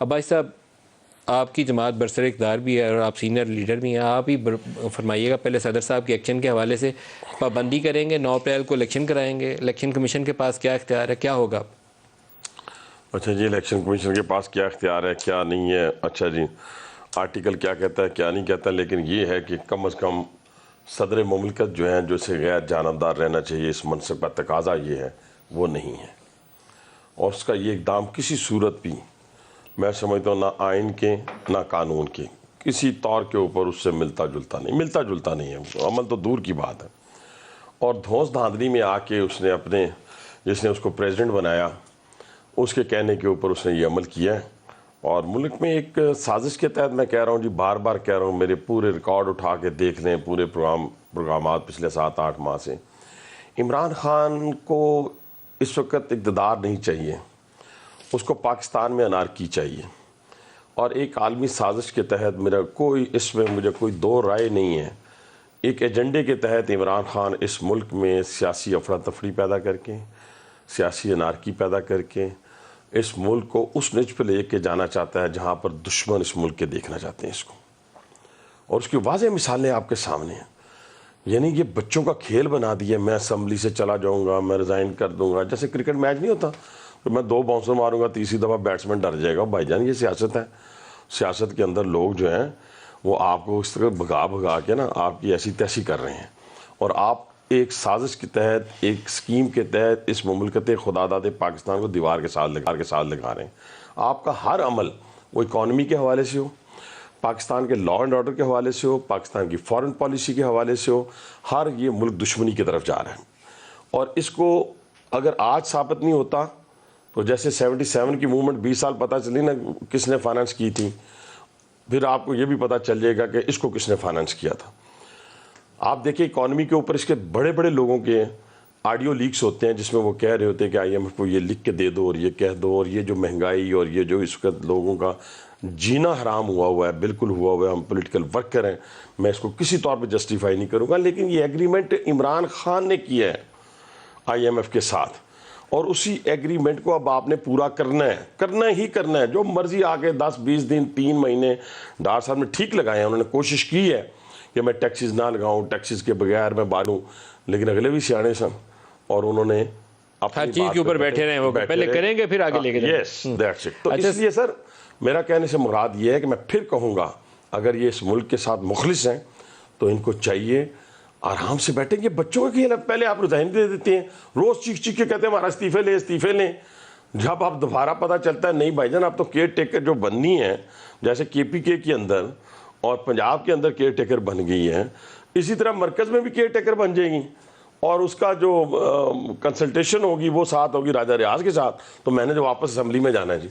عباس صاحب، آپ کی جماعت برسر اقتدار بھی ہے اور آپ سینئر لیڈر بھی ہیں، آپ ہی فرمائیے گا پہلے صدر صاحب کے ایکشن کے حوالے سے، پابندی کریں گے 9 اپریل کو الیکشن کرائیں گے، الیکشن کمیشن کے پاس کیا اختیار ہے، کیا ہوگا؟ اچھا جی، الیکشن کمیشن کے پاس کیا اختیار ہے کیا نہیں ہے، اچھا جی آرٹیکل کیا کہتا ہے کیا نہیں کہتا، لیکن یہ ہے کہ کم از کم صدر مملکت جو ہیں جو سے غیر جانبدار رہنا چاہیے، اس منصب کا تقاضا یہ ہے، وہ نہیں ہے، اور اس کا یہ اقدام کسی صورت بھی میں سمجھتا ہوں نہ آئین کے نہ قانون کے کسی طور کے اوپر اس سے ملتا جلتا نہیں ہے، عمل تو دور کی بات ہے۔ اور دھونس دھاندلی میں آ کے اس نے اپنے جس نے اس کو پریزیڈنٹ بنایا اس کے کہنے کے اوپر اس نے یہ عمل کیا ہے، اور ملک میں ایک سازش کے تحت میں کہہ رہا ہوں جی، بار بار کہہ رہا ہوں، میرے پورے ریکارڈ اٹھا کے دیکھ لیں، پورے پروگرامات پچھلے 7-8 ماہ سے، عمران خان کو اس وقت اقتدار نہیں چاہیے، اس کو پاکستان میں انارکی چاہیے، اور ایک عالمی سازش کے تحت میرا کوئی اس میں مجھے کوئی دو رائے نہیں ہے، ایک ایجنڈے کے تحت عمران خان اس ملک میں سیاسی افراتفری پیدا کر کے، سیاسی انارکی پیدا کر کے اس ملک کو اس نچ پہ لے کے جانا چاہتا ہے جہاں پر دشمن اس ملک کے دیکھنا چاہتے ہیں اس کو، اور اس کی واضح مثالیں آپ کے سامنے ہیں۔ یعنی یہ بچوں کا کھیل بنا دیا، میں اسمبلی سے چلا جاؤں گا، میں ریزائن کر دوں گا، جیسے کرکٹ میچ نہیں ہوتا تو میں 2 باؤنسر ماروں گا، تیسری دفعہ بیٹسمین ڈر جائے گا، بھائی جان یہ سیاست ہے، سیاست کے اندر لوگ جو ہیں وہ آپ کو اس طرح بھگا کے نا آپ کی ایسی تیسی کر رہے ہیں، اور آپ ایک سازش کے تحت ایک سکیم کے تحت اس مملکت خدا داد پاکستان کو دیوار کے ساتھ لگا رہے ہیں۔ آپ کا ہر عمل، وہ اکانومی کے حوالے سے ہو، پاکستان کے لا اینڈ آرڈر کے حوالے سے ہو، پاکستان کی فارن پالیسی کے حوالے سے ہو، ہر یہ ملک دشمنی کی طرف جا رہا ہے، اور اس کو اگر آج ثابت نہیں ہوتا تو جیسے 77 کی موومنٹ 20 سال پتہ چلی نا کس نے فائنانس کی تھی، پھر آپ کو یہ بھی پتہ چل جائے گا کہ اس کو کس نے فائنانس کیا تھا۔ آپ دیکھیں اکانومی کے اوپر اس کے بڑے بڑے لوگوں کے آڈیو لیکس ہوتے ہیں جس میں وہ کہہ رہے ہوتے ہیں کہ آئی ایم ایف کو یہ لکھ کے دے دو اور یہ کہہ دو، اور یہ جو مہنگائی اور یہ جو اس وقت لوگوں کا جینا حرام ہوا ہے، بالکل ہوا ہے، ہم پولیٹیکل ورکر ہیں، میں اس کو کسی طور پہ جسٹیفائی نہیں کروں گا، لیکن یہ ایگریمنٹ عمران خان نے کیا ہے آئی ایم ایف کے ساتھ، اور اسی ایگریمنٹ کو اب آپ نے پورا کرنا ہے، جو مرضی آگے 10-20 دن 3 مہینے ڈار صاحب نے ٹھیک لگائے ہیں، انہوں نے کوشش کی ہے کہ میں ٹیکسز نہ لگاؤں، ٹیکسز کے بغیر میں بالوں، لیکن اگلے بھی سیانے سن اور انہوں نے ہر چیز کے اوپر بیٹھے رہے، وہ پہلے کریں گے پھر آگے لے کے جائیں۔ Yes that's it. تو اس لیے سر میرا کہنے سے مراد یہ ہے کہ میں پھر کہوں گا اگر یہ اس ملک کے ساتھ مخلص ہیں تو ان کو چاہیے آرام سے بیٹھیں، یہ بچوں کا کھیل ہے، پہلے آپ ریزائن دے دیتے ہیں، روز چیخ کے کہتے ہیں ہمارا استعفے لیں، جب آپ دوبارہ پتہ چلتا ہے نہیں بھائی جان آپ تو کیئر ٹیکر جو بننی ہے، جیسے KPK کے اندر اور پنجاب کے اندر کیئر ٹیکر بن گئی ہے، اسی طرح مرکز میں بھی کیئر ٹیکر بن جائے گی، اور اس کا جو کنسلٹیشن ہوگی وہ ساتھ ہوگی راجہ ریاض کے ساتھ، تو میں نے جو واپس اسمبلی میں جانا ہے جی۔